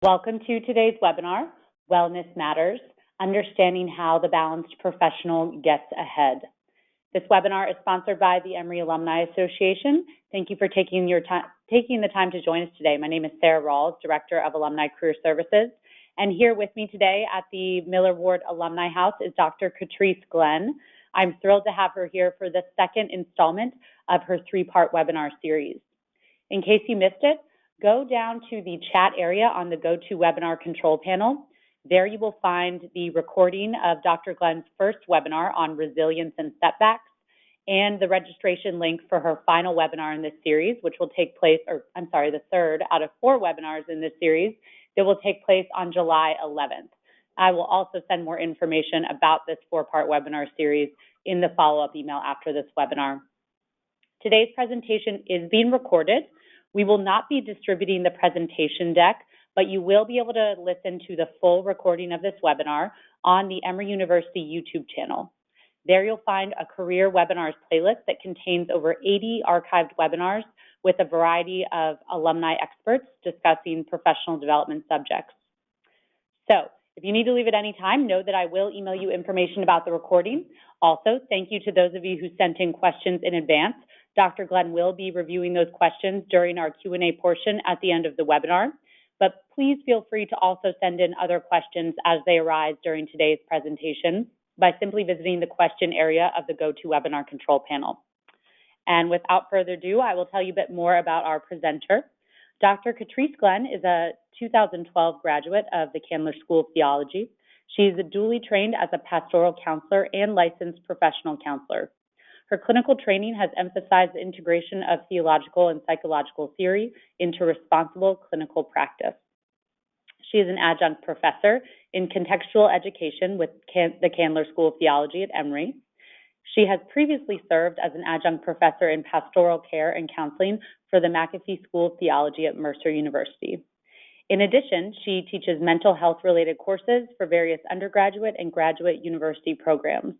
Welcome to today's webinar, Wellness Matters, Understanding How the Balanced Professional Gets Ahead. This webinar is sponsored by the Emory Alumni Association. Thank you for taking the time to join us today. My name is Sarah Rawls, Director of Alumni Career Services. And here with me today at the Miller Ward Alumni House is Dr. Trice Glenn. I'm thrilled to have her here for the second installment of her three-part webinar series. In case you missed it, go down to the chat area on the GoToWebinar control panel. There you will find the recording of Dr. Glenn's first webinar on resilience and setbacks and the registration link for her final webinar in this series, which will take place, the third out of 4 webinars in this series that will take place on July 11th. I will also send more information about this 4-part webinar series in the follow-up email after this webinar. Today's presentation is being recorded. We will not be distributing the presentation deck, but you will be able to listen to the full recording of this webinar on the Emory University YouTube channel. There you'll find a career webinars playlist that contains over 80 archived webinars with a variety of alumni experts discussing professional development subjects. So, if you need to leave at any time, know that I will email you information about the recording. Also, thank you to those of you who sent in questions in advance. Dr. Glenn will be reviewing those questions during our Q&A portion at the end of the webinar, but please feel free to also send in other questions as they arise during today's presentation by simply visiting the question area of the GoToWebinar control panel. And without further ado, I will tell you a bit more about our presenter. Dr. Trice Glenn is a 2012 graduate of the Candler School of Theology. She is duly trained as a pastoral counselor and licensed professional counselor. Her clinical training has emphasized the integration of theological and psychological theory into responsible clinical practice. She is an adjunct professor in contextual education with the Candler School of Theology at Emory. She has previously served as an adjunct professor in pastoral care and counseling for the McAfee School of Theology at Mercer University. In addition, she teaches mental health-related courses for various undergraduate and graduate university programs.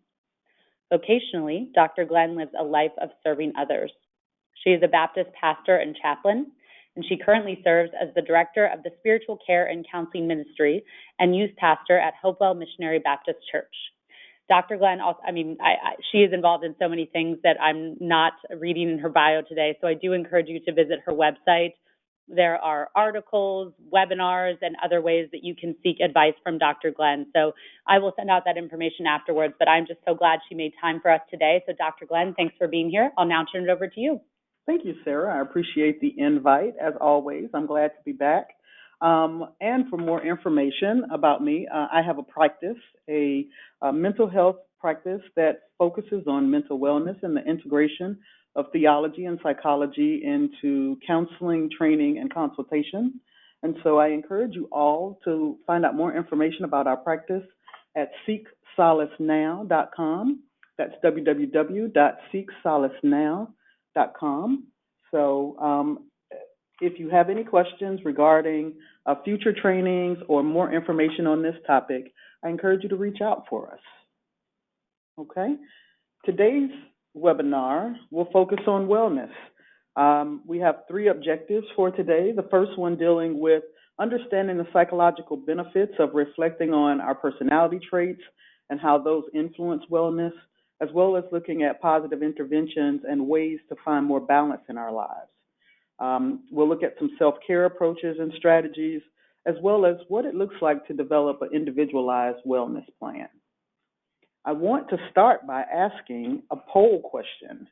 Vocationally, Dr. Glenn lives a life of serving others. She is a Baptist pastor and chaplain, and she currently serves as the director of the Spiritual Care and Counseling Ministry and youth pastor at Hopewell Missionary Baptist Church. Dr. Glenn, she is involved in so many things that I'm not reading in her bio today, so I do encourage you to visit her website. There are articles, webinars, and other ways that you can seek advice from Dr. Glenn. So I will send out that information afterwards, but I'm just so glad she made time for us today. So Dr. Glenn, thanks for being here. I'll now turn it over to you. Thank you, Sarah. I appreciate the invite, as always. I'm glad to be back. And for more information about me, I have a practice, a mental health practice that focuses on mental wellness and the integration of theology and psychology into counseling, training, and consultation. And so I encourage you all to find out more information about our practice at seeksolacenow.com. That's www.seeksolacenow.com. So if you have any questions regarding future trainings or more information on this topic, I encourage you to reach out for us. Okay? Today's webinar will focus on wellness. We have 3 objectives for today. The first one dealing with understanding the psychological benefits of reflecting on our personality traits and how those influence wellness, as well as looking at positive interventions and ways to find more balance in our lives. We'll look at some self-care approaches and strategies, as well as what it looks like to develop an individualized wellness plan. I want to start by asking a poll question.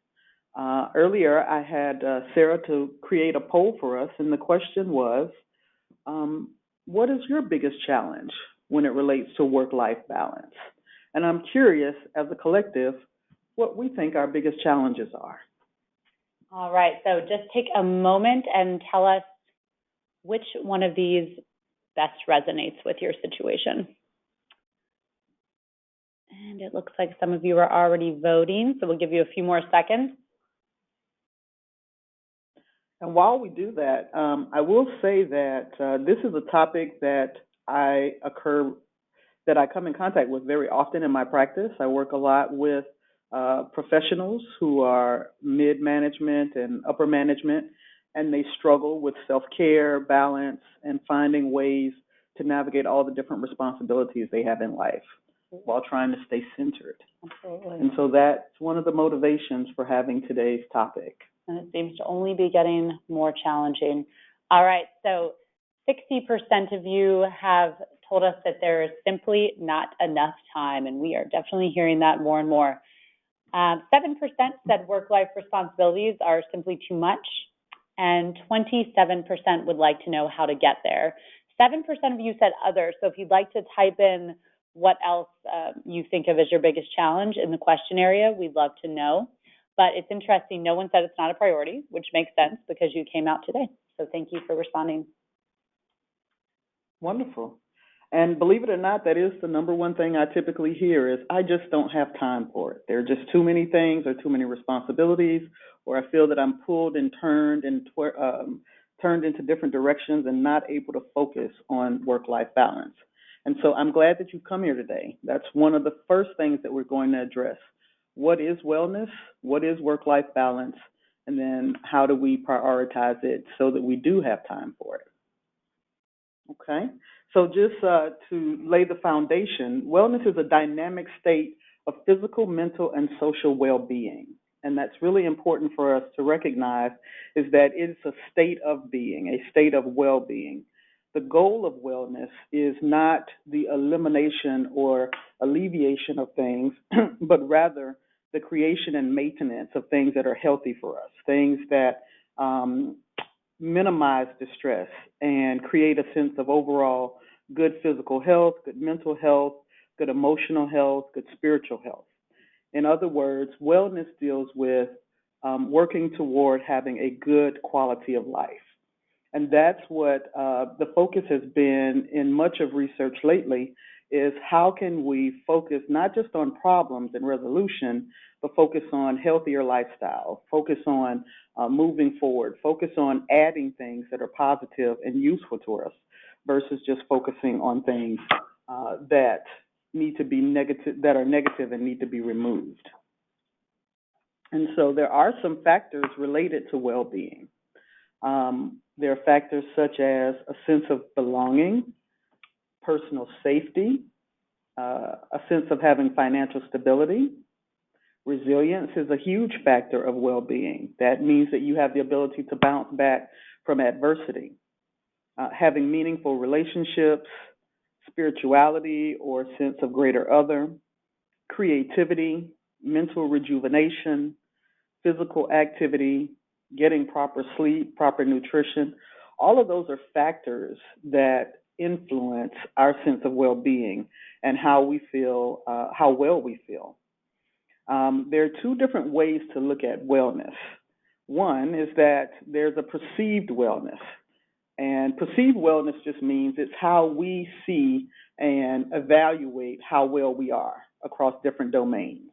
Earlier, I had Sarah to create a poll for us, and the question was, what is your biggest challenge when it relates to work-life balance? And I'm curious, as a collective, what we think our biggest challenges are. All right, so just take a moment and tell us which one of these best resonates with your situation. And it looks like some of you are already voting, so we'll give you a few more seconds. And while we do that, I will say that this is a topic that I come in contact with very often in my practice. I work a lot with professionals who are mid-management and upper management, and they struggle with self-care, balance, and finding ways to navigate all the different responsibilities they have in life while trying to stay centered. Absolutely. And so that's one of the motivations for having today's topic. And it seems to only be getting more challenging. All right, so 60% of you have told us that there is simply not enough time, and we are definitely hearing that more and more. 7% said work-life responsibilities are simply too much, and 27% would like to know how to get there. 7% of you said other, so if you'd like to type in what else you think of as your biggest challenge in the question area, we'd love to know. But it's interesting, no one said it's not a priority, which makes sense because you came out today. So thank you for responding. Wonderful. And believe it or not, that is the number one thing I typically hear is, I just don't have time for it. There are just too many things or too many responsibilities, or I feel that I'm pulled and turned into different directions and not able to focus on work-life balance. And so I'm glad that you've come here today. That's one of the first things that we're going to address. What is wellness? What is work-life balance? And then how do we prioritize it so that we do have time for it? Okay, so just to lay the foundation, wellness is a dynamic state of physical, mental, and social well-being. And that's really important for us to recognize, is that it's a state of being, a state of well-being. The goal of wellness is not the elimination or alleviation of things, but rather the creation and maintenance of things that are healthy for us, things that minimize distress and create a sense of overall good physical health, good mental health, good emotional health, good spiritual health. In other words, wellness deals with working toward having a good quality of life. And that's what the focus has been in much of research lately, is how can we focus not just on problems and resolution, but focus on healthier lifestyle, focus on moving forward, focus on adding things that are positive and useful to us versus just focusing on things that need to be negative, that are negative and need to be removed. And so there are some factors related to well-being. There are factors such as a sense of belonging, personal safety, a sense of having financial stability. Resilience is a huge factor of well-being. That means that you have the ability to bounce back from adversity. Having meaningful relationships, spirituality or sense of greater other, creativity, mental rejuvenation, physical activity, getting proper sleep, proper nutrition. All of those are factors that influence our sense of well-being and how we feel, how well we feel. There are two different ways to look at wellness. One is that there's a perceived wellness. And perceived wellness just means it's how we see and evaluate how well we are across different domains.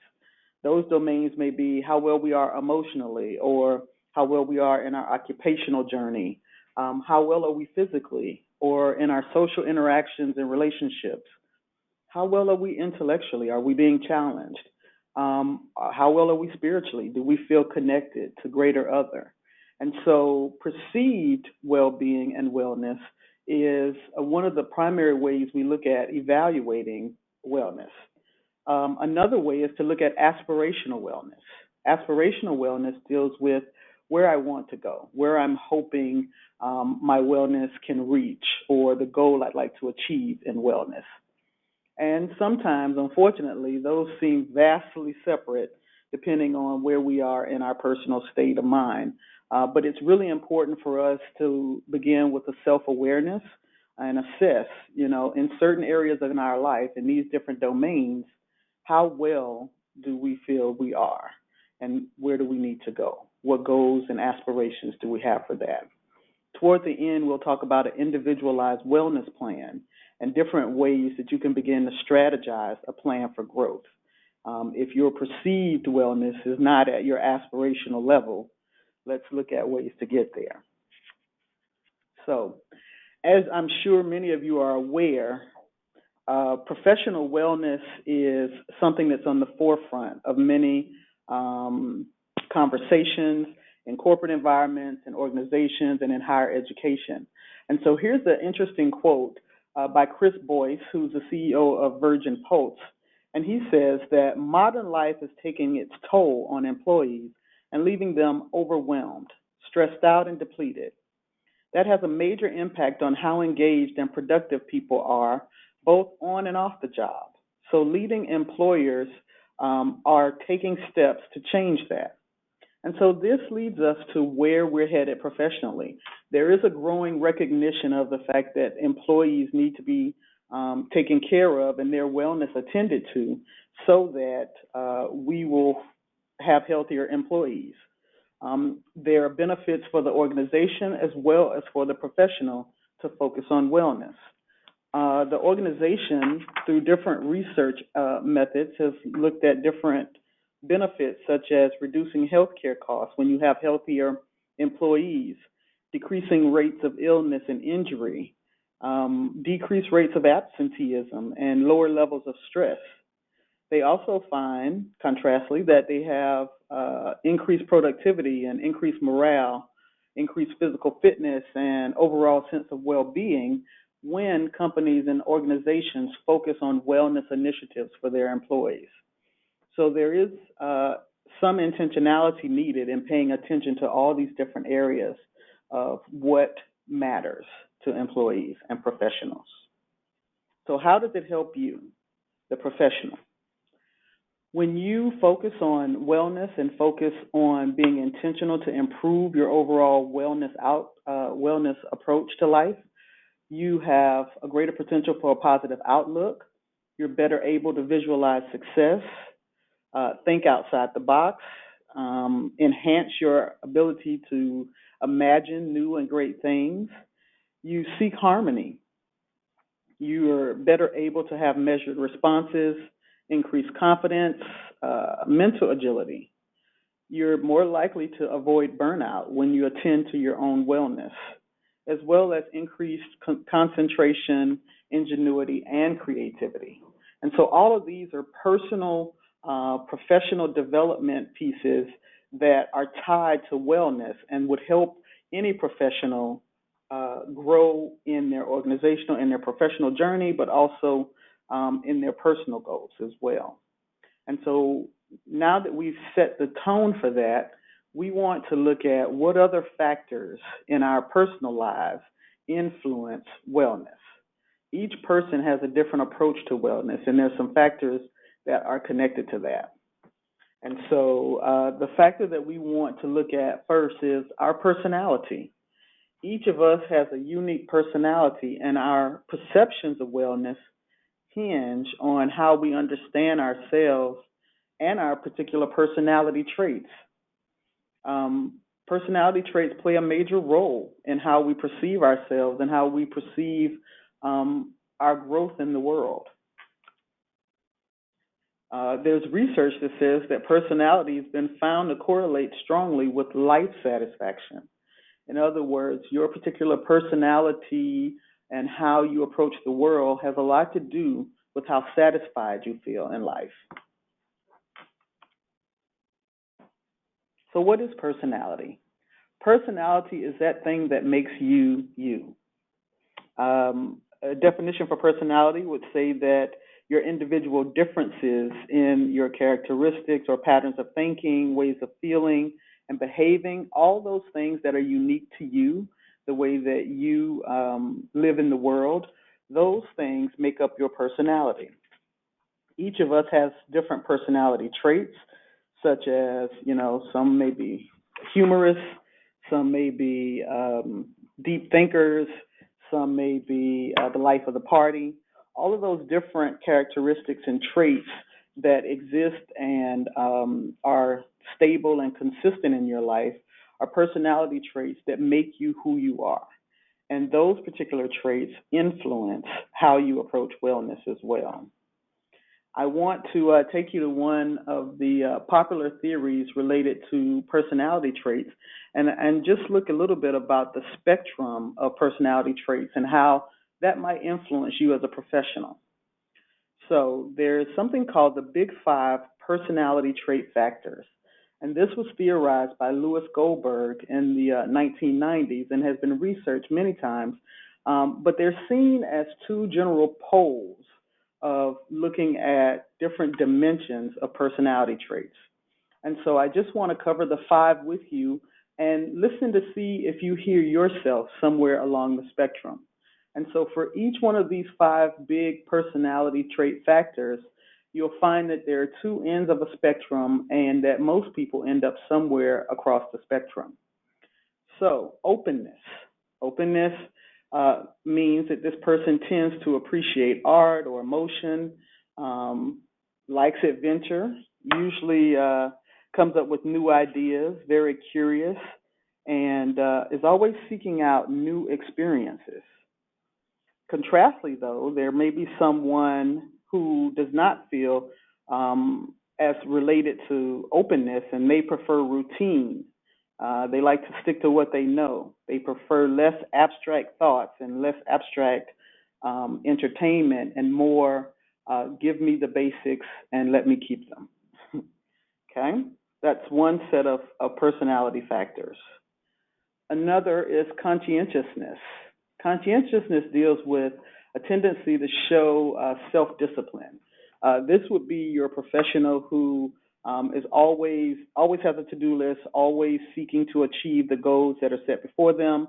Those domains may be how well we are emotionally, or how well we are in our occupational journey, how well are we physically, or in our social interactions and relationships. How well are we intellectually? Are we being challenged? How well are we spiritually? Do we feel connected to greater other? And so perceived well-being and wellness is one of the primary ways we look at evaluating wellness. Another way is to look at aspirational wellness. Aspirational wellness deals with where I want to go, where I'm hoping my wellness can reach, or the goal I'd like to achieve in wellness. And sometimes, unfortunately, those seem vastly separate depending on where we are in our personal state of mind. But it's really important for us to begin with a self-awareness and assess, in certain areas of our life, in these different domains, how well do we feel we are, and where do we need to go? What goals and aspirations do we have for that? Toward the end, we'll talk about an individualized wellness plan and different ways that you can begin to strategize a plan for growth. If your perceived wellness is not at your aspirational level, let's look at ways to get there. So, as I'm sure many of you are aware, professional wellness is something that's on the forefront of many conversations in corporate environments, in organizations, and in higher education. And so here's the interesting quote by Chris Boyce, who's the CEO of Virgin Pulse. And he says that modern life is taking its toll on employees and leaving them overwhelmed, stressed out, and depleted. That has a major impact on how engaged and productive people are, both on and off the job. So leading employers are taking steps to change that. And so this leads us to where we're headed professionally. There is a growing recognition of the fact that employees need to be taken care of and their wellness attended to so that we will have healthier employees. There are benefits for the organization as well as for the professional to focus on wellness. The organization, through different research methods, has looked at different benefits such as reducing healthcare costs when you have healthier employees, decreasing rates of illness and injury, decreased rates of absenteeism, and lower levels of stress. They also find, contrastly, that they have increased productivity and increased morale, increased physical fitness, and overall sense of well-being when companies and organizations focus on wellness initiatives for their employees. So there is some intentionality needed in paying attention to all these different areas of what matters to employees and professionals. So how does it help you, the professional? When you focus on wellness and focus on being intentional to improve your overall wellness approach to life, you have a greater potential for a positive outlook. You're better able to visualize success, think outside the box, enhance your ability to imagine new and great things. You seek harmony. You're better able to have measured responses, increased confidence, mental agility. You're more likely to avoid burnout when you attend to your own wellness, as well as increased concentration, ingenuity, and creativity. And so all of these are personal, professional development pieces that are tied to wellness and would help any professional grow in their organizational and their professional journey, but also in their personal goals as well. And so now that we've set the tone for that, we want to look at what other factors in our personal lives influence wellness. Each person has a different approach to wellness, and there's some factors that are connected to that. And so the factor that we want to look at first is our personality. Each of us has a unique personality, and our perceptions of wellness hinge on how we understand ourselves and our particular personality traits. Personality traits play a major role in how we perceive ourselves and how we perceive our growth in the world. There's research that says that personality has been found to correlate strongly with life satisfaction. In other words, your particular personality and how you approach the world has a lot to do with how satisfied you feel in life. So what is personality? Personality is that thing that makes you, you. A definition for personality would say that your individual differences in your characteristics or patterns of thinking, ways of feeling and behaving, all those things that are unique to you, the way that you live in the world, those things make up your personality. Each of us has different personality traits, such as, some may be humorous, some may be deep thinkers, some may be the life of the party. All of those different characteristics and traits that exist and are stable and consistent in your life are personality traits that make you who you are. And those particular traits influence how you approach wellness as well. I want to take you to one of the popular theories related to personality traits and just look a little bit about the spectrum of personality traits and how that might influence you as a professional. So there's something called the Big Five personality trait factors. And this was theorized by Louis Goldberg in the 1990s and has been researched many times. But they're seen as two general poles of looking at different dimensions of personality traits. And so I just want to cover the 5 with you and listen to see if you hear yourself somewhere along the spectrum. And so for each one of these 5 big personality trait factors, you'll find that there are 2 ends of a spectrum and that most people end up somewhere across the spectrum. So openness. Openness means that this person tends to appreciate art or emotion, likes adventure, usually comes up with new ideas, very curious, and is always seeking out new experiences. Contrastly, though, there may be someone who does not feel as related to openness, and they prefer routine. They like to stick to what they know. They prefer less abstract thoughts and less abstract entertainment and more give me the basics and let me keep them. Okay? That's one set of personality factors. Another is conscientiousness. Conscientiousness deals with a tendency to show self-discipline. This would be your professional who is always has a to-do list, always seeking to achieve the goals that are set before them,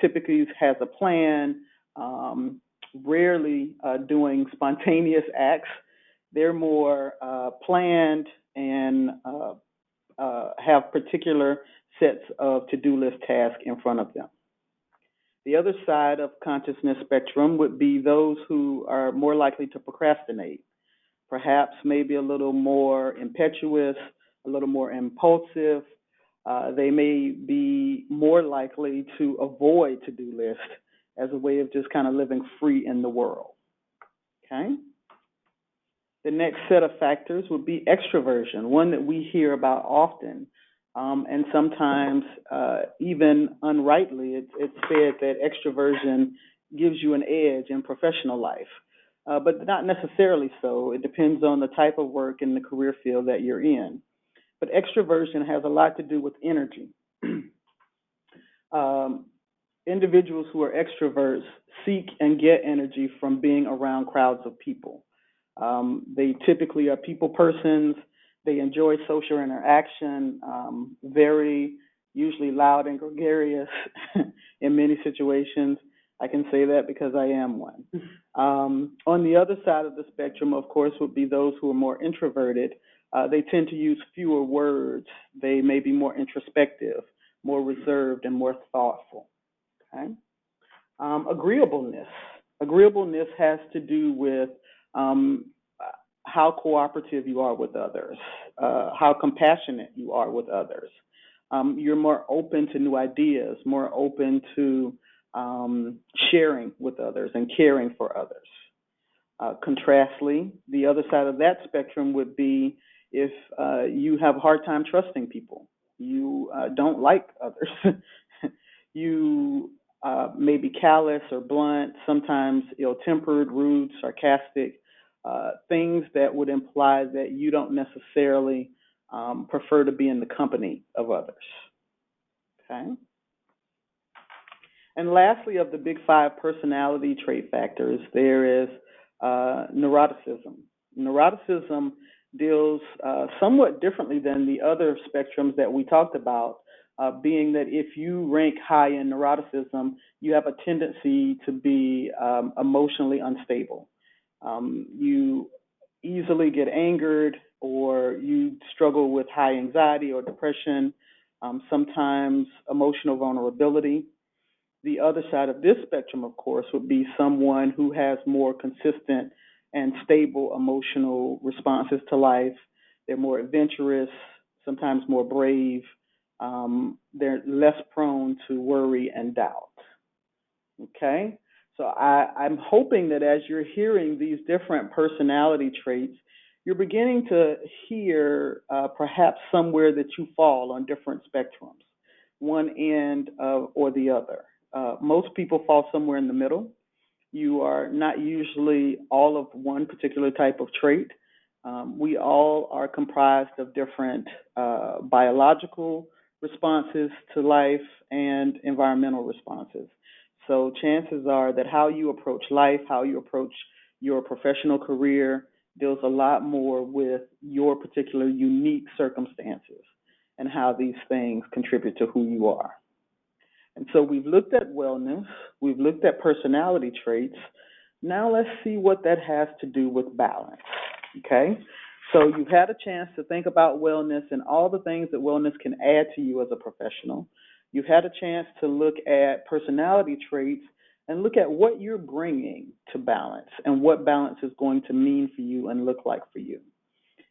typically has a plan, rarely doing spontaneous acts. They're more planned and have particular sets of to-do list tasks in front of them. The other side of consciousness spectrum would be those who are more likely to procrastinate, perhaps maybe a little more impetuous, a little more impulsive. They may be more likely to avoid to-do lists as a way of just kind of living free in the world. Okay? The next set of factors would be extroversion, one that we hear about often. And sometimes, even unrightly, it's said that extroversion gives you an edge in professional life, but not necessarily so. It depends on the type of work and the career field that you're in. But extroversion has a lot to do with energy. Individuals who are extroverts seek and get energy from being around crowds of people. They typically are people persons. They enjoy social interaction, very usually loud and gregarious in many situations. I can say that because I am one. On the other side of the spectrum, of course, would be those who are more introverted. They tend to use fewer words. They may be more introspective, more reserved, and more thoughtful. Okay? Agreeableness. Agreeableness has to do with how cooperative you are with others, how compassionate you are with others. You're more open to new ideas, more open to sharing with others and caring for others. Contrastly, the other side of that spectrum would be if you have a hard time trusting people. You don't like others. You may be callous or blunt, sometimes ill-tempered, rude, sarcastic, things that would imply that you don't necessarily prefer to be in the company of others. Okay? And lastly, of the big 5 personality trait factors, there is neuroticism. Neuroticism deals somewhat differently than the other spectrums that we talked about, being that if you rank high in neuroticism, you have a tendency to be emotionally unstable. You easily get angered, or you struggle with high anxiety or depression, sometimes emotional vulnerability. The other side of this spectrum, of course, would be someone who has more consistent and stable emotional responses to life. They're more adventurous, sometimes more brave. They're less prone to worry and doubt. Okay? So I'm hoping that as you're hearing these different personality traits, you're beginning to hear perhaps somewhere that you fall on different spectrums, one end or the other. Most people fall somewhere in the middle. You are not usually all of one particular type of trait. We all are comprised of different biological responses to life and environmental responses. So chances are that how you approach life, how you approach your professional career deals a lot more with your particular unique circumstances and how these things contribute to who you are. And so we've looked at wellness, we've looked at personality traits. Now let's see what that has to do with balance, okay? So you've had a chance to think about wellness and all the things that wellness can add to you as a professional. You've had a chance to look at personality traits and look at what you're bringing to balance and what balance is going to mean for you and look like for you.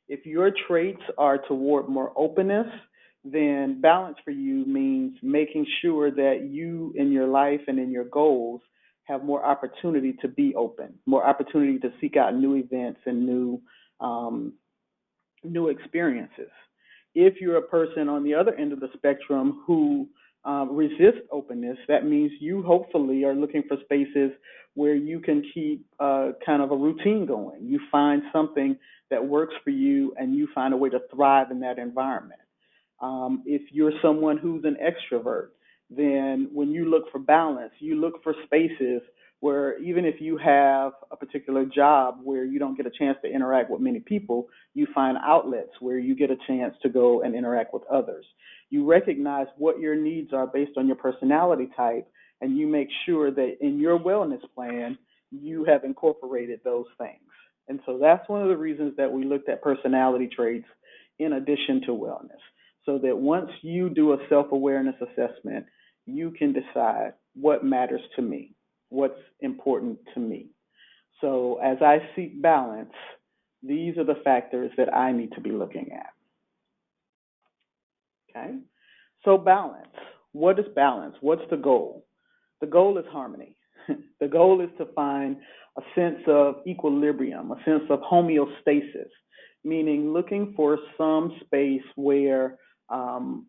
If your traits are toward more openness, then balance for you means making sure that you in your life and in your goals have more opportunity to be open, more opportunity to seek out new events and new experiences. If you're a person on the other end of the spectrum who resists openness, that means you hopefully are looking for spaces where you can keep kind of a routine going. You find something that works for you and you find a way to thrive in that environment. If you're someone who's an extrovert, then when you look for balance, you look for spaces where even if you have a particular job where you don't get a chance to interact with many people, you find outlets where you get a chance to go and interact with others. You recognize what your needs are based on your personality type, and you make sure that in your wellness plan, you have incorporated those things. And so that's one of the reasons that we looked at personality traits in addition to wellness, so that once you do a self-awareness assessment, you can decide what matters to me, what's important to me. So as I seek balance, these are the factors that I need to be looking at. Okay? So balance. What is balance? What's the goal? The goal is harmony. The goal is to find a sense of equilibrium, a sense of homeostasis, meaning looking for some space where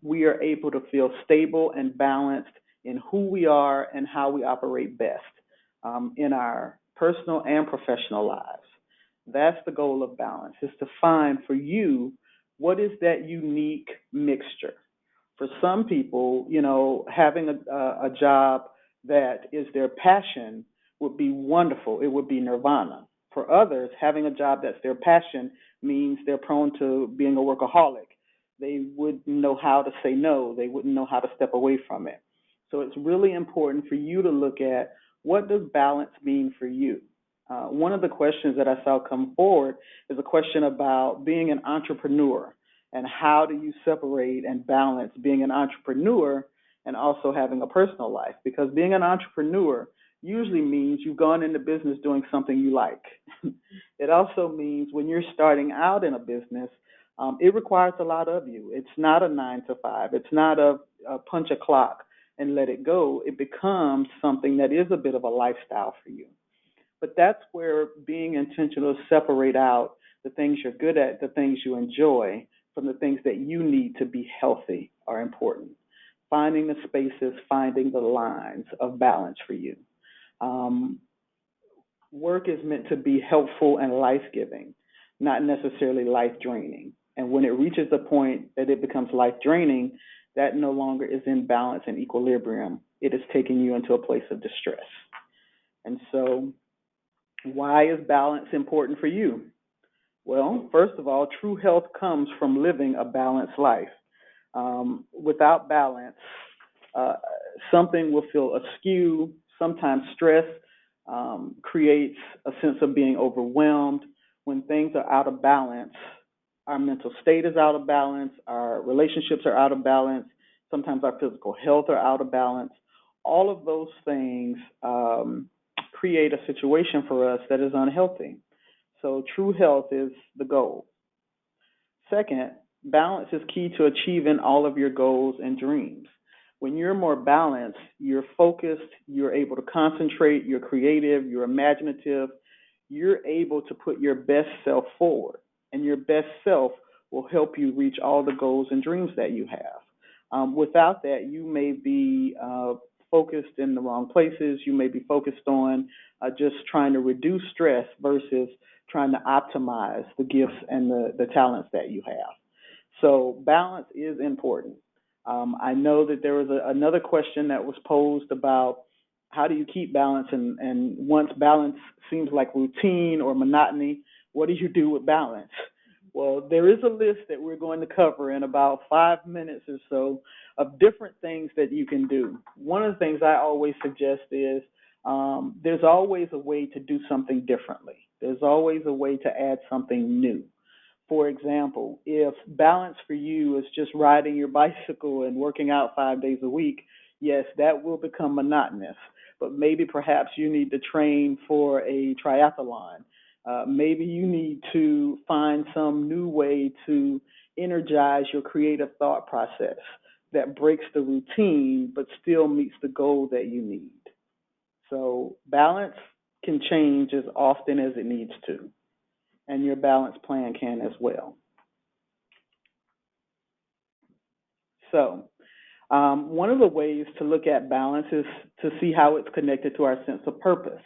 we are able to feel stable and balanced in who we are and how we operate best in our personal and professional lives. That's the goal of balance, is to find for you what is that unique mixture. For some people, you know, having a job that is their passion would be wonderful. It would be nirvana. For others, having a job that's their passion means they're prone to being a workaholic. They wouldn't know how to say no. They wouldn't know how to step away from it. So it's really important for you to look at what does balance mean for you. One of the questions that I saw come forward is a question about being an entrepreneur and how do you separate and balance being an entrepreneur and also having a personal life, because being an entrepreneur usually means you've gone into business doing something you like. It also means when you're starting out in a business, it requires a lot of you. It's not a 9 to 5. It's not a punch a clock and let it go. It becomes something that is a bit of a lifestyle for you. But that's where being intentional to separate out the things you're good at, the things you enjoy, from the things that you need to be healthy are important. Finding the spaces, finding the lines of balance for you. Work is meant to be helpful and life-giving, not necessarily life-draining. And when it reaches the point that it becomes life-draining, that no longer is in balance and equilibrium. It is taking you into a place of distress. And so, why is balance important for you? Well, first of all, true health comes from living a balanced life. Without balance, something will feel askew. Sometimes stress creates a sense of being overwhelmed. When things are out of balance, our mental state is out of balance, our relationships are out of balance, sometimes our physical health are out of balance. All of those things create a situation for us that is unhealthy. So true health is the goal. Second, balance is key to achieving all of your goals and dreams. When you're more balanced, you're focused, you're able to concentrate, you're creative, you're imaginative, you're able to put your best self forward. And your best self will help you reach all the goals and dreams that you have. Without that, you may be focused in the wrong places. You may be focused on just trying to reduce stress versus trying to optimize the gifts and the talents that you have. So balance is important. I know that there was another question that was posed about how do you keep balance, and once balance seems like routine or monotony, what do you do with balance? Well, there is a list that we're going to cover in about 5 minutes or so of different things that you can do. One of the things I always suggest is there's always a way to do something differently. There's always a way to add something new. For example, if balance for you is just riding your bicycle and working out 5 days a week, yes, that will become monotonous. But maybe perhaps you need to train for a triathlon. Maybe you need to find some new way to energize your creative thought process that breaks the routine but still meets the goal that you need. So balance can change as often as it needs to, and your balance plan can as well. So one of the ways to look at balance is to see how it's connected to our sense of purpose,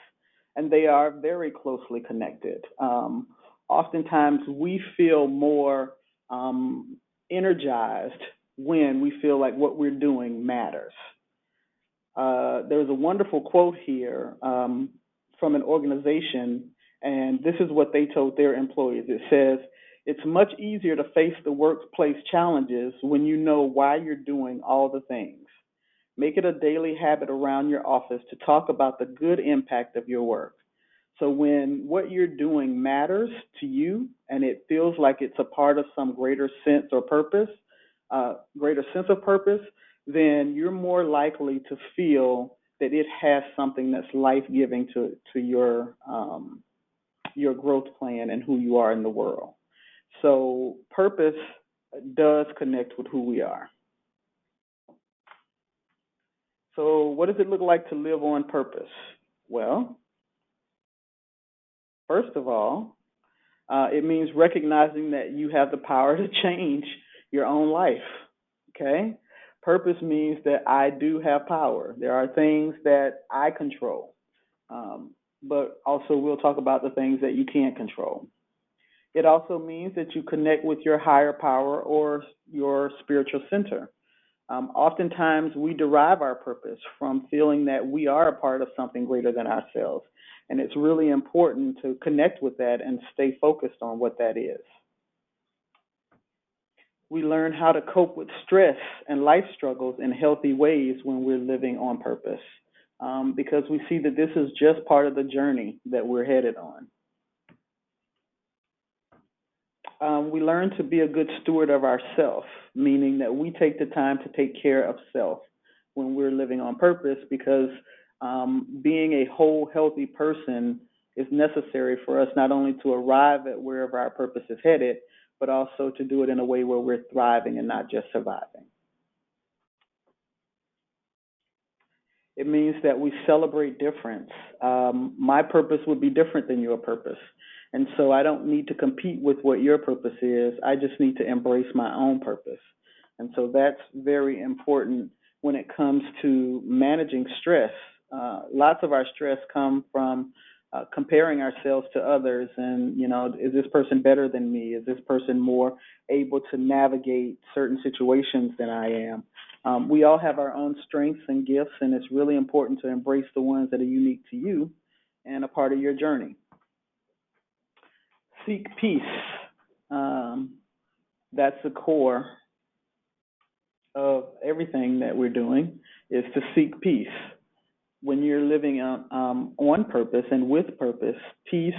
and they are very closely connected. Oftentimes, we feel more energized when we feel like what we're doing matters. There's a wonderful quote here from an organization, and this is what they told their employees. It says, "It's much easier to face the workplace challenges when you know why you're doing all the things. Make it a daily habit around your office to talk about the good impact of your work." So when what you're doing matters to you and it feels like it's a part of some greater sense of purpose, then you're more likely to feel that it has something that's life-giving to your growth plan and who you are in the world. So purpose does connect with who we are. So what does it look like to live on purpose? Well, first of all, it means recognizing that you have the power to change your own life, okay? Purpose means that I do have power. There are things that I control, but also we'll talk about the things that you can't control. It also means that you connect with your higher power or your spiritual center. Oftentimes, we derive our purpose from feeling that we are a part of something greater than ourselves. And it's really important to connect with that and stay focused on what that is. We learn how to cope with stress and life struggles in healthy ways when we're living on purpose, because we see that this is just part of the journey that we're headed on. We learn to be a good steward of ourself, meaning that we take the time to take care of self when we're living on purpose, because being a whole, healthy person is necessary for us not only to arrive at wherever our purpose is headed, but also to do it in a way where we're thriving and not just surviving. It means that we celebrate difference. My purpose would be different than your purpose. And so I don't need to compete with what your purpose is. I just need to embrace my own purpose. And so that's very important when it comes to managing stress. Lots of our stress comes from comparing ourselves to others and, is this person better than me? Is this person more able to navigate certain situations than I am? We all have our own strengths and gifts, and it's really important to embrace the ones that are unique to you and a part of your journey. Seek peace. That's the core of everything that we're doing, is to seek peace. When you're living on purpose and with purpose, peace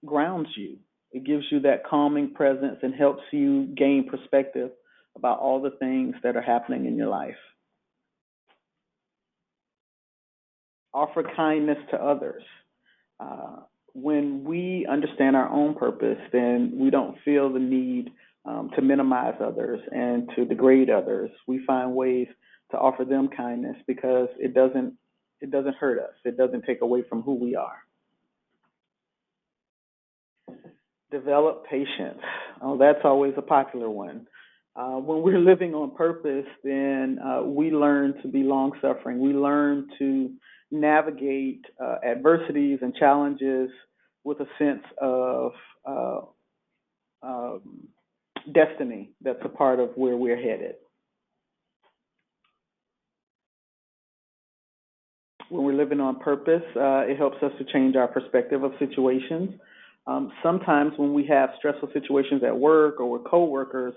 grounds you. It gives you that calming presence and helps you gain perspective about all the things that are happening in your life. Offer kindness to others. When we understand our own purpose, then we don't feel the need to minimize others and to degrade others. We find ways to offer them kindness because it doesn't hurt us. It doesn't take away from who we are. Develop patience. Oh, that's always a popular one. When we're living on purpose, then we learn to be long-suffering. We learn to navigate adversities and challenges with a sense of uh, um, destiny that's a part of where we're headed. When we're living on purpose, it helps us to change our perspective of situations. Sometimes when we have stressful situations at work or with coworkers,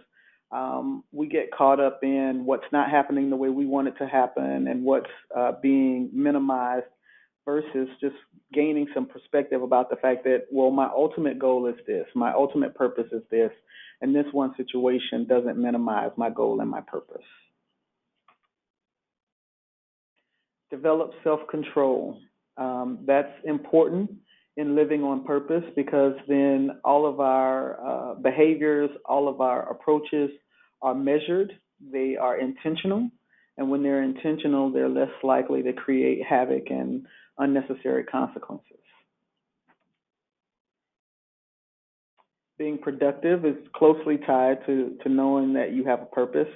we get caught up in what's not happening the way we want it to happen and what's being minimized versus just gaining some perspective about the fact that, well, my ultimate goal is this, my ultimate purpose is this, and this one situation doesn't minimize my goal and my purpose. Develop self-control. That's important in living on purpose because then all of our behaviors, all of our approaches are measured, they are intentional, and when they're intentional, they're less likely to create havoc and unnecessary consequences. Being productive is closely tied to knowing that you have a purpose.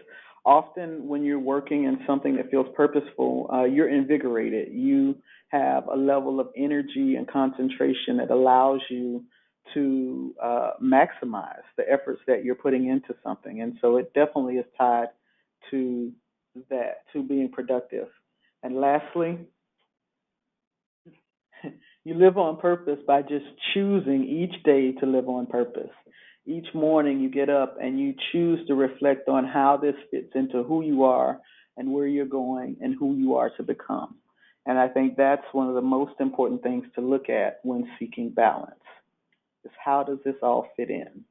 Often, when you're working in something that feels purposeful, you're invigorated. You have a level of energy and concentration that allows you to maximize the efforts that you're putting into something. And so it definitely is tied to that, to being productive. And lastly, you live on purpose by just choosing each day to live on purpose. Each morning you get up and you choose to reflect on how this fits into who you are and where you're going and who you are to become. And I think that's one of the most important things to look at when seeking balance, is how does this all fit in?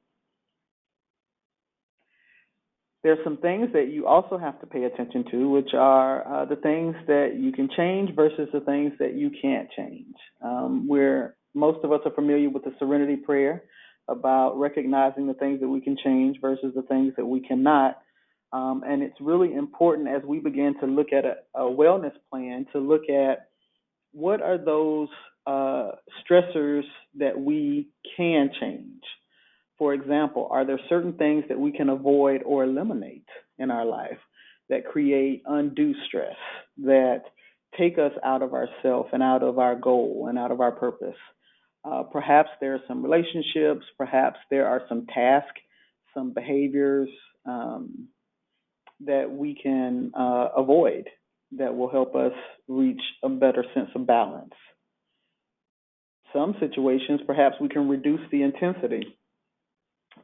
There's some things that you also have to pay attention to, which are the things that you can change versus the things that you can't change. Where most of us are familiar with the Serenity Prayer about recognizing the things that we can change versus the things that we cannot. And it's really important as we begin to look at a wellness plan to look at what are those stressors that we can change. For example, are there certain things that we can avoid or eliminate in our life that create undue stress, that take us out of ourself and out of our goal and out of our purpose? Perhaps there are some relationships, perhaps there are some tasks, some behaviors that we can avoid that will help us reach a better sense of balance. Some situations, perhaps we can reduce the intensity.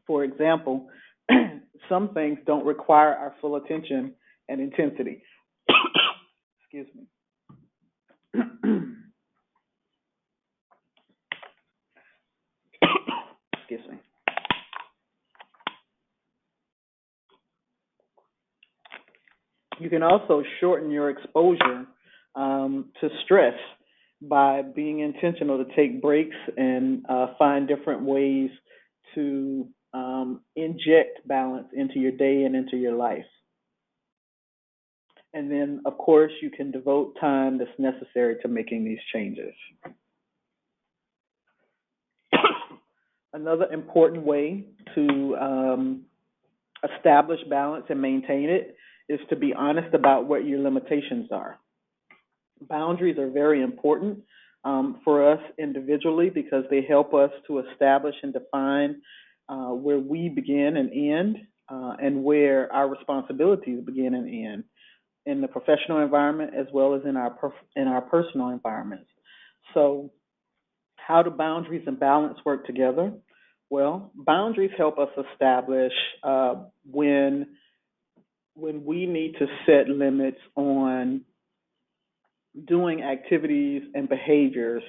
For example, some things don't require our full attention and intensity. Excuse me. Excuse me. You can also shorten your exposure to stress by being intentional to take breaks and find different ways to inject balance into your day and into your life. And then, of course, you can devote time that's necessary to making these changes. Another important way to establish balance and maintain it is to be honest about what your limitations are. Boundaries are very important for us individually because they help us to establish and define where we begin and end and where our responsibilities begin and end in the professional environment as well as in our personal environments. So how do boundaries and balance work together? Well, boundaries help us establish when we need to set limits on doing activities and behaviors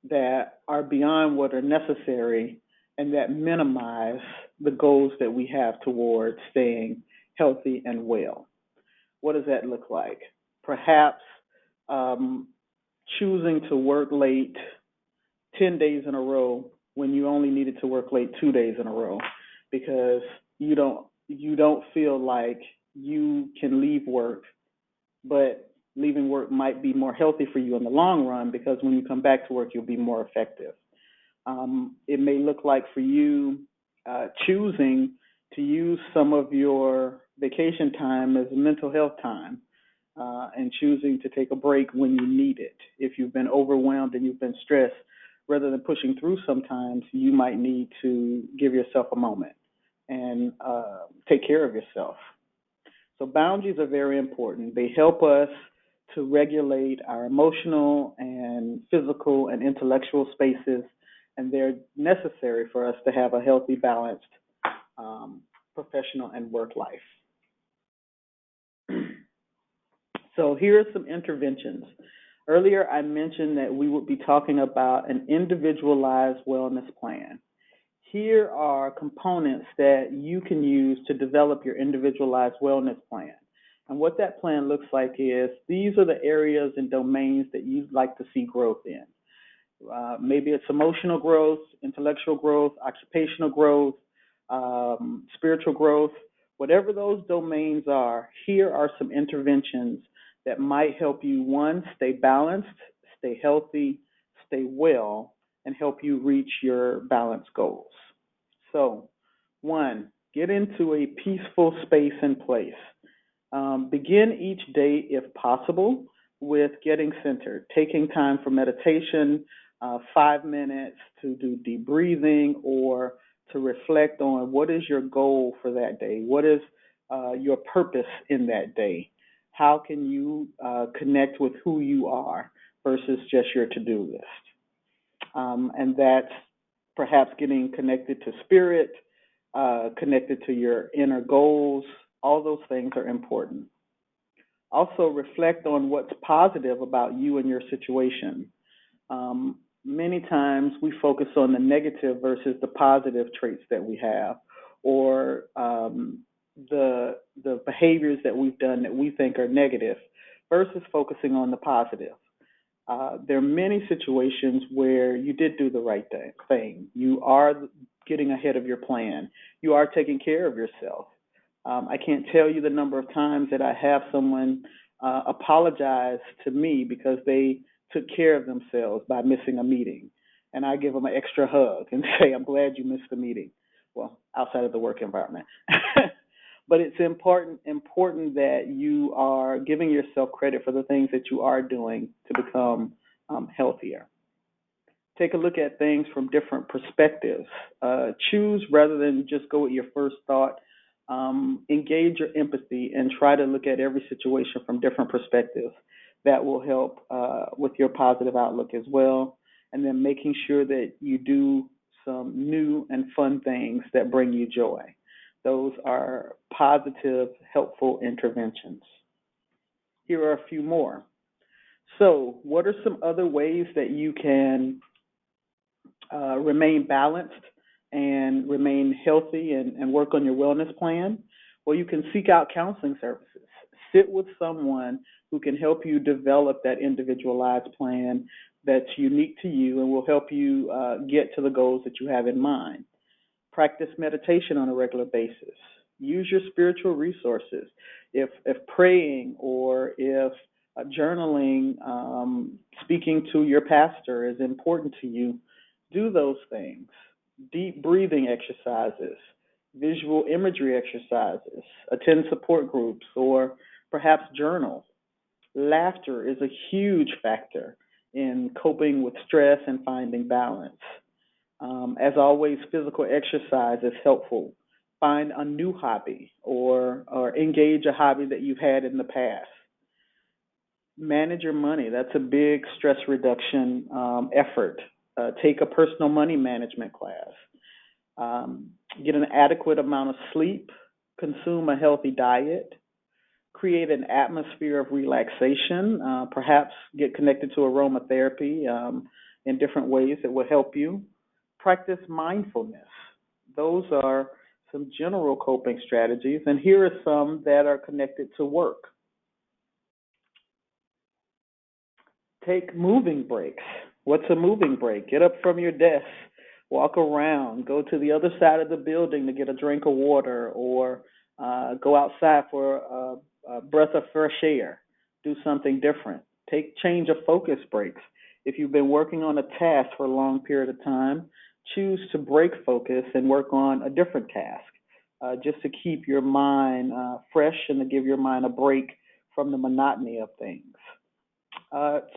that are beyond what are necessary and that minimize the goals that we have towards staying healthy and well. What does that look like? Perhaps choosing to work late 10 days in a row when you only needed to work late 2 days in a row because you don't feel like you can leave work, but leaving work might be more healthy for you in the long run because when you come back to work, you'll be more effective. It may look like for you choosing to use some of your vacation time as mental health time, and choosing to take a break when you need it. If you've been overwhelmed and you've been stressed, rather than pushing through sometimes, you might need to give yourself a moment and take care of yourself. So boundaries are very important. They help us to regulate our emotional and physical and intellectual spaces, and they're necessary for us to have a healthy, balanced professional and work life. So here are some interventions. Earlier, I mentioned that we would be talking about an individualized wellness plan. Here are components that you can use to develop your individualized wellness plan. And what that plan looks like is these are the areas and domains that you'd like to see growth in. Maybe it's emotional growth, intellectual growth, occupational growth, spiritual growth. Whatever those domains are, here are some interventions that might help you, one, stay balanced, stay healthy, stay well, and help you reach your balance goals. So, one, get into a peaceful space and place. Begin each day, if possible, with getting centered, taking time for meditation, 5 minutes to do deep breathing, or to reflect on what is your goal for that day, what is your purpose in that day, how can you connect with who you are versus just your to-do list. And that's perhaps getting connected to spirit, connected to your inner goals. All those things are important. Also, reflect on what's positive about you and your situation. Many times we focus on the negative versus the positive traits that we have, or the behaviors that we've done that we think are negative versus focusing on the positive. There are many situations where you did do the right thing. You are getting ahead of your plan. You are taking care of yourself. I can't tell you the number of times that I have someone apologize to me because they took care of themselves by missing a meeting. And I give them an extra hug and say, I'm glad you missed the meeting. Well, outside of the work environment. But it's important that you are giving yourself credit for the things that you are doing to become healthier. Take a look at things from different perspectives. Choose rather than just go with your first thought. Engage your empathy and try to look at every situation from different perspectives. That will help with your positive outlook as well. And then making sure that you do some new and fun things that bring you joy. Those are positive, helpful interventions. Here are a few more. So, what are some other ways that you can remain balanced and remain healthy and work on your wellness plan? Well, you can seek out counseling services. Sit with someone who can help you develop that individualized plan that's unique to you and will help you get to the goals that you have in mind. Practice meditation on a regular basis. Use your spiritual resources. If praying or if journaling, speaking to your pastor is important to you, do those things. Deep breathing exercises, visual imagery exercises, attend support groups, or perhaps journal. Laughter is a huge factor in coping with stress and finding balance. As always, physical exercise is helpful. Find a new hobby or engage a hobby that you've had in the past. Manage your money. That's a big stress reduction effort. Take a personal money management class. Get an adequate amount of sleep. Consume a healthy diet. Create an atmosphere of relaxation. Perhaps get connected to aromatherapy in different ways that will help you. Practice mindfulness. Those are some general coping strategies, and here are some that are connected to work. Take moving breaks. What's a moving break? Get up from your desk, walk around, go to the other side of the building to get a drink of water, or go outside for a breath of fresh air. Do something different. Take change of focus breaks. If you've been working on a task for a long period of time, choose to break focus and work on a different task. just to keep your mind fresh and to give your mind a break from the monotony of things.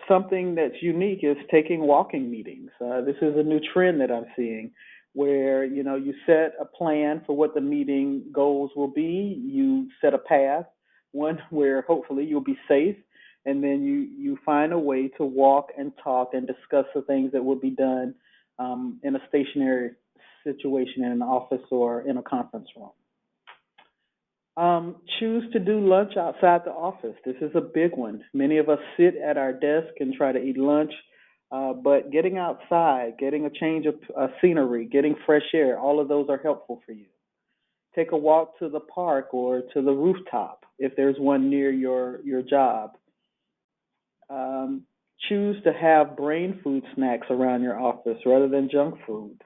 Something that's unique is taking walking meetings. This is a new trend that I'm seeing where, you set a plan for what the meeting goals will be. You set a path, one where hopefully you'll be safe, and then you find a way to walk and talk and discuss the things that will be done in a stationary situation in an office or in a conference room. Choose to do lunch outside the office. This is a big one. Many of us sit at our desk and try to eat lunch, but getting outside, getting a change of scenery, getting fresh air, all of those are helpful for you. Take a walk to the park or to the rooftop if there's one near your job. Choose to have brain food snacks around your office rather than junk food.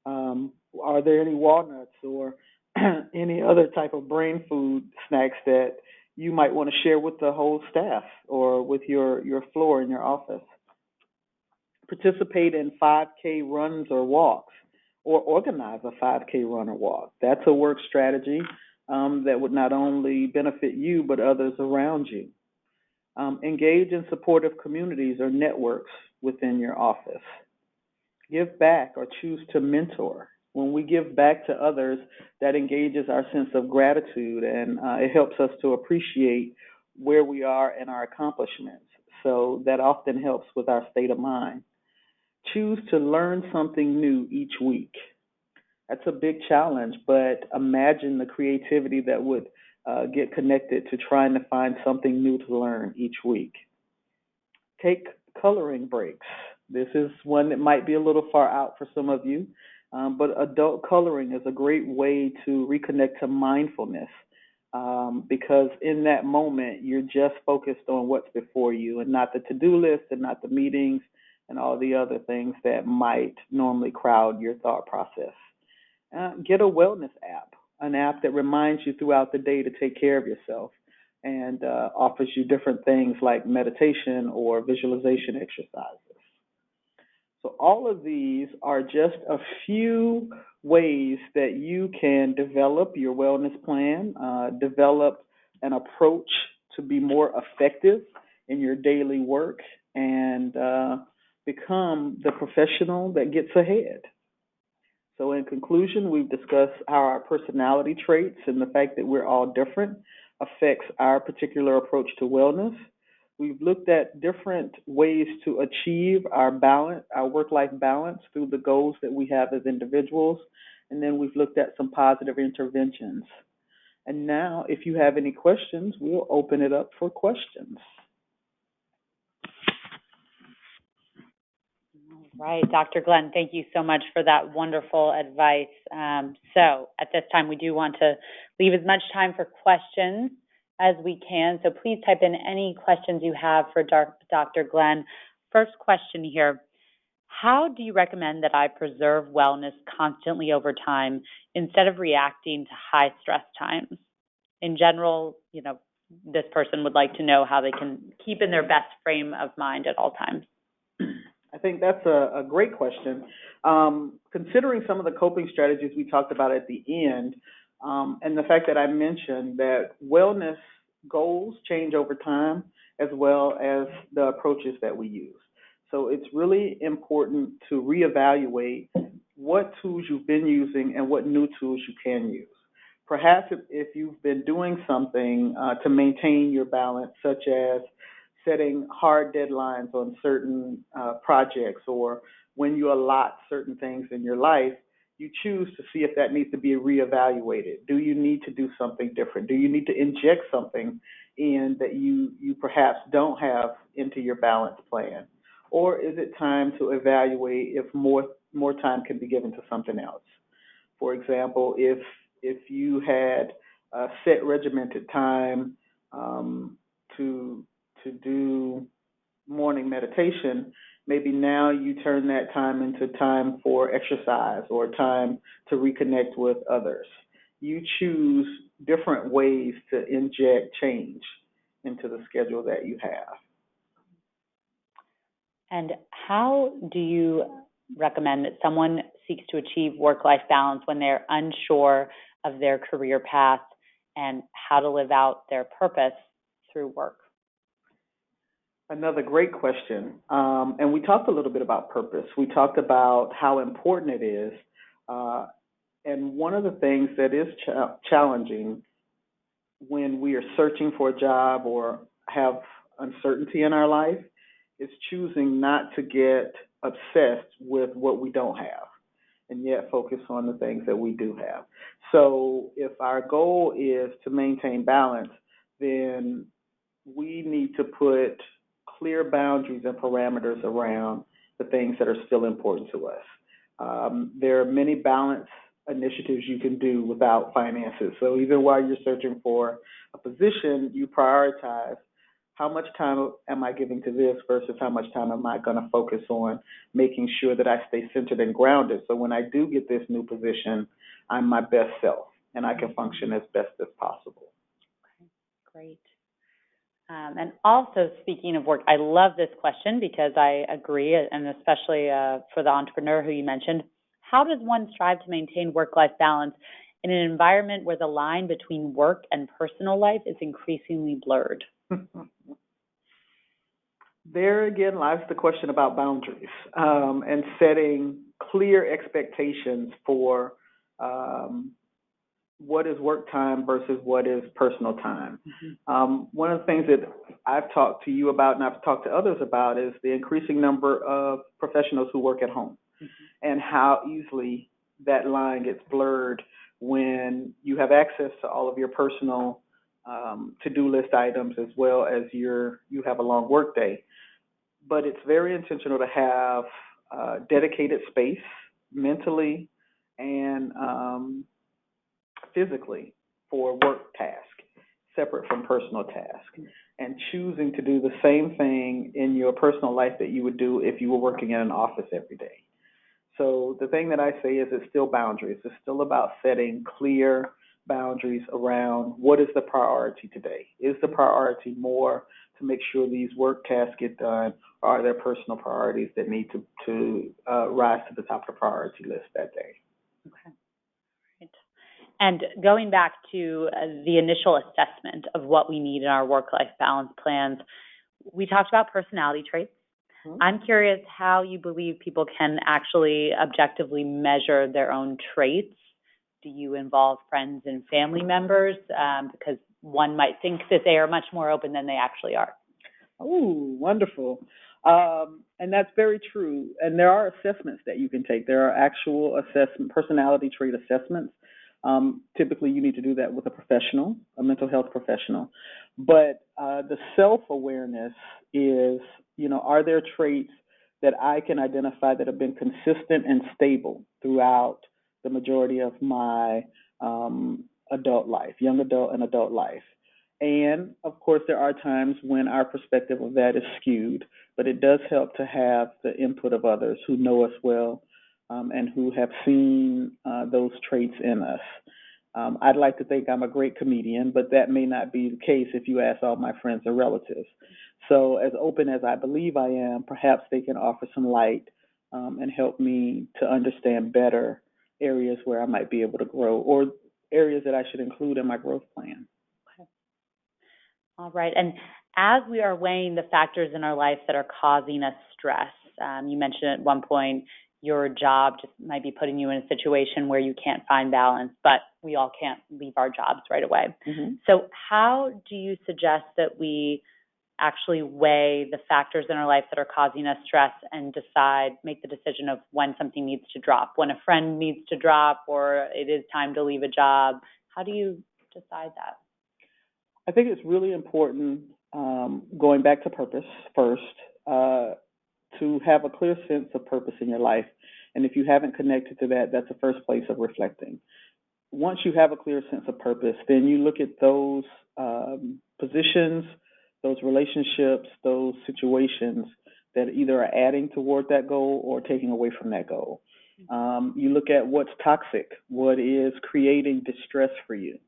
Are there any walnuts or any other type of brain food snacks that you might want to share with the whole staff or with your floor in your office? Participate in 5K runs or walks, or organize a 5K run or walk. That's a work strategy that would not only benefit you but others around you. Engage in supportive communities or networks within your office. Give back or choose to mentor. When we give back to others, that engages our sense of gratitude and it helps us to appreciate where we are and our accomplishments. So that often helps with our state of mind. Choose to learn something new each week. That's a big challenge, but imagine the creativity that would get connected to trying to find something new to learn each week. Take coloring breaks. This is one that might be a little far out for some of you, but adult coloring is a great way to reconnect to mindfulness because in that moment, you're just focused on what's before you and not the to-do list and not the meetings and all the other things that might normally crowd your thought process. Get a wellness app, an app that reminds you throughout the day to take care of yourself and offers you different things like meditation or visualization exercises. So all of these are just a few ways that you can develop your wellness plan, develop an approach to be more effective in your daily work, and become the professional that gets ahead. So in conclusion, we've discussed how our personality traits and the fact that we're all different affects our particular approach to wellness. We've looked at different ways to achieve our balance, our work-life balance through the goals that we have as individuals. And then we've looked at some positive interventions. And now, if you have any questions, we'll open it up for questions. Right, Dr. Glenn, thank you so much for that wonderful advice. So at this time, we do want to leave as much time for questions as we can. So please type in any questions you have for Dr. Glenn. First question here, how do you recommend that I preserve wellness constantly over time instead of reacting to high stress times? In general, this person would like to know how they can keep in their best frame of mind at all times. I think that's a great question. Considering some of the coping strategies we talked about at the end, and the fact that I mentioned that wellness goals change over time as well as the approaches that we use. So it's really important to reevaluate what tools you've been using and what new tools you can use. Perhaps if you've been doing something to maintain your balance, such as setting hard deadlines on certain projects, or when you allot certain things in your life, you choose to see if that needs to be reevaluated. Do you need to do something different? Do you need to inject something in that you perhaps don't have into your balance plan? Or is it time to evaluate if more time can be given to something else? For example, if you had a set regimented time to do morning meditation, maybe now you turn that time into time for exercise or time to reconnect with others. You choose different ways to inject change into the schedule that you have. And how do you recommend that someone seeks to achieve work-life balance when they're unsure of their career path and how to live out their purpose through work? Another great question. And we talked a little bit about purpose. We talked about how important it is. And one of the things that is challenging when we are searching for a job or have uncertainty in our life is choosing not to get obsessed with what we don't have and yet focus on the things that we do have. So if our goal is to maintain balance, then we need to put clear boundaries and parameters around the things that are still important to us. There are many balance initiatives you can do without finances. So even while you're searching for a position, you prioritize how much time am I giving to this versus how much time am I going to focus on making sure that I stay centered and grounded. So when I do get this new position, I'm my best self and I can function as best as possible. Okay, great. And also, speaking of work, I love this question because I agree, and especially for the entrepreneur who you mentioned, how does one strive to maintain work-life balance in an environment where the line between work and personal life is increasingly blurred? There again lies the question about boundaries and setting clear expectations for what is work time versus what is personal time. One of the things that I've talked to you about and I've talked to others about is the increasing number of professionals who work at home and how easily that line gets blurred when you have access to all of your personal to-do list items as well as you have a long work day. But it's very intentional to have dedicated space mentally and physically for work task, separate from personal task, and choosing to do the same thing in your personal life that you would do if you were working in an office every day. So the thing that I say is it's still boundaries. It's still about setting clear boundaries around what is the priority today. Is the priority more to make sure these work tasks get done, or are there personal priorities that need to rise to the top of the priority list that day? Okay. Right. And going back to the initial assessment of what we need in our work-life balance plans, we talked about personality traits. I'm curious how you believe people can actually objectively measure their own traits. Do you involve friends and family members? Because one might think that they are much more open than they actually are. Oh, wonderful. And that's very true. And there are assessments that you can take. There are actual personality trait assessments. Typically, you need to do that with a professional, a mental health professional. But the self-awareness is, are there traits that I can identify that have been consistent and stable throughout the majority of my adult life, young adult and adult life? And, of course, there are times when our perspective of that is skewed, but it does help to have the input of others who know us well and who have seen those traits in us. I'd like to think I'm a great comedian, but that may not be the case if you ask all my friends or relatives. So as open as I believe I am, perhaps they can offer some light and help me to understand better areas where I might be able to grow or areas that I should include in my growth plan. Okay. All right. And as we are weighing the factors in our life that are causing us stress, you mentioned at one point your job just might be putting you in a situation where you can't find balance, but we all can't leave our jobs right away. So how do you suggest that we actually weigh the factors in our life that are causing us stress and make the decision of when something needs to drop, when a friend needs to drop, or it is time to leave a job? How do you decide that? I think it's really important, going back to purpose first, to have a clear sense of purpose in your life. And if you haven't connected to that, that's the first place of reflecting. Once you have a clear sense of purpose, then you look at those positions, those relationships, those situations that either are adding toward that goal or taking away from that goal. You look at what's toxic, what is creating distress for you.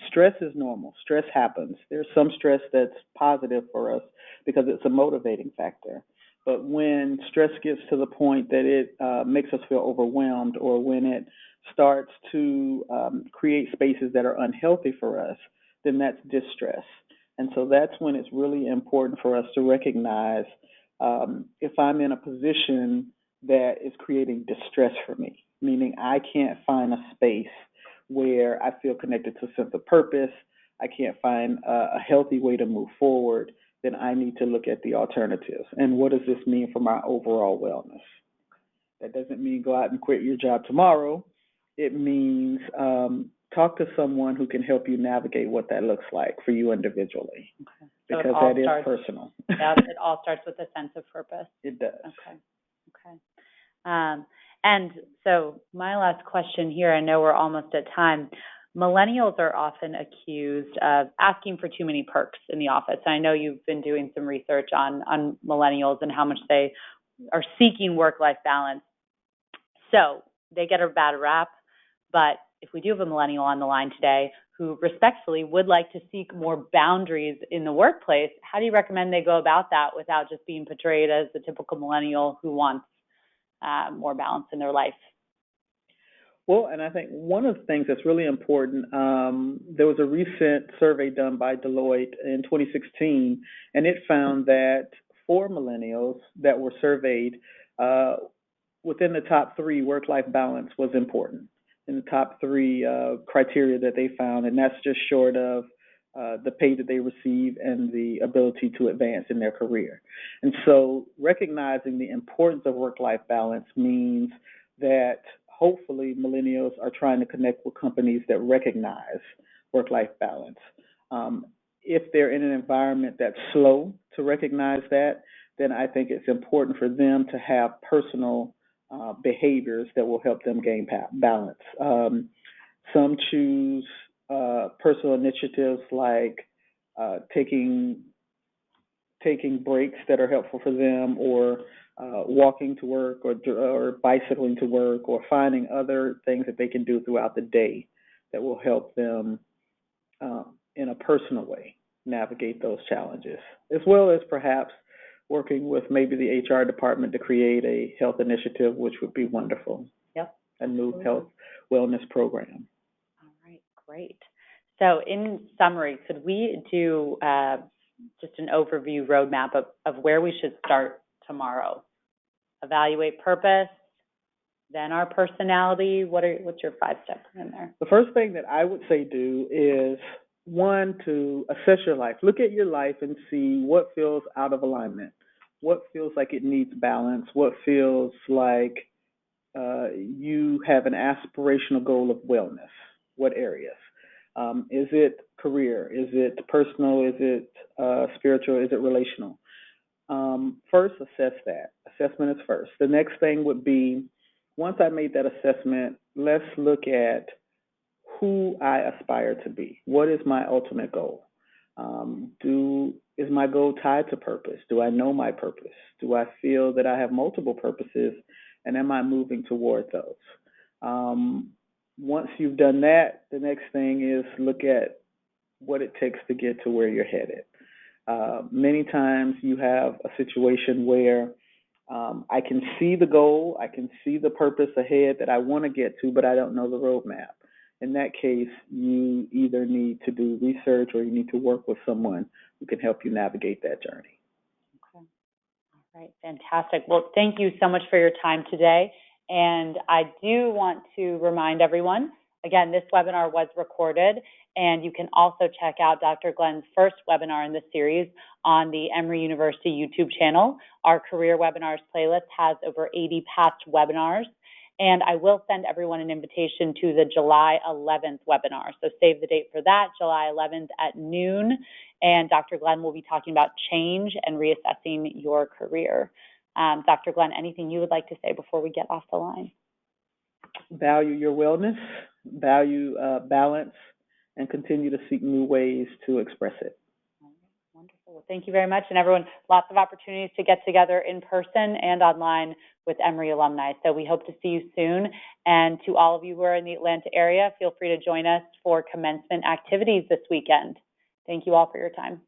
Stress is normal. Stress happens. There's some stress that's positive for us because it's a motivating factor. But when stress gets to the point that it makes us feel overwhelmed, or when it starts to create spaces that are unhealthy for us, then that's distress. And so that's when it's really important for us to recognize if I'm in a position that is creating distress for me, meaning I can't find a space where I feel connected to a sense of purpose, I can't find a healthy way to move forward, then I need to look at the alternatives. And what does this mean for my overall wellness? That doesn't mean go out and quit your job tomorrow. It means talk to someone who can help you navigate what that looks like for you individually, Okay. So because that is personal. Yeah, it all starts with a sense of purpose. It does. Okay. And so my last question here, I know we're almost at time. Millennials are often accused of asking for too many perks in the office. I know you've been doing some research on millennials and how much they are seeking work-life balance. So they get a bad rap, but if we do have a millennial on the line today who respectfully would like to seek more boundaries in the workplace, how do you recommend they go about that without just being portrayed as the typical millennial who wants more balance in their life? Well, and I think one of the things that's really important, there was a recent survey done by Deloitte in 2016, and it found that for millennials that were surveyed, within the top three, work-life balance was important in the top three criteria that they found, and that's just short of the pay that they receive and the ability to advance in their career. And so recognizing the importance of work-life balance means that hopefully millennials are trying to connect with companies that recognize work-life balance. If they're in an environment that's slow to recognize that, then I think it's important for them to have personal behaviors that will help them gain balance. Some choose personal initiatives like taking breaks that are helpful for them, or walking to work, or bicycling to work, or finding other things that they can do throughout the day that will help them in a personal way navigate those challenges, as well as perhaps working with maybe the HR department to create a health initiative, which would be wonderful. Yep. A new health wellness program. All right, great. So in summary, could we do just an overview roadmap of where we should start tomorrow? Evaluate purpose, then our personality. What's your 5 steps in there? The first thing that I would say do is, one, to assess your life. Look at your life and see what feels out of alignment, what feels like it needs balance, what feels like you have an aspirational goal of wellness. What areas? Is it career? Is it personal? Is it spiritual? Is it relational? First, assess that. Assessment is first. The next thing would be, once I made that assessment, let's look at who I aspire to be. What is my ultimate goal? Is my goal tied to purpose? Do I know my purpose? Do I feel that I have multiple purposes, and am I moving toward those? Once you've done that, the next thing is look at what it takes to get to where you're headed. Many times you have a situation where I can see the goal, I can see the purpose ahead that I want to get to, but I don't know the roadmap. In that case, you either need to do research or you need to work with someone who can help you navigate that journey. Okay. All right, fantastic. Well, thank you so much for your time today. And I do want to remind everyone, again, this webinar was recorded, and you can also check out Dr. Glenn's first webinar in the series on the Emory University YouTube channel. Our career webinars playlist has over 80 past webinars. And I will send everyone an invitation to the July 11th webinar. So save the date for that, July 11th at noon. And Dr. Glenn will be talking about change and reassessing your career. Dr. Glenn, anything you would like to say before we get off the line? Value your wellness, value balance, and continue to seek new ways to express it. Wonderful. Well, thank you very much. And everyone, lots of opportunities to get together in person and online with Emory alumni. So we hope to see you soon. And to all of you who are in the Atlanta area, feel free to join us for commencement activities this weekend. Thank you all for your time.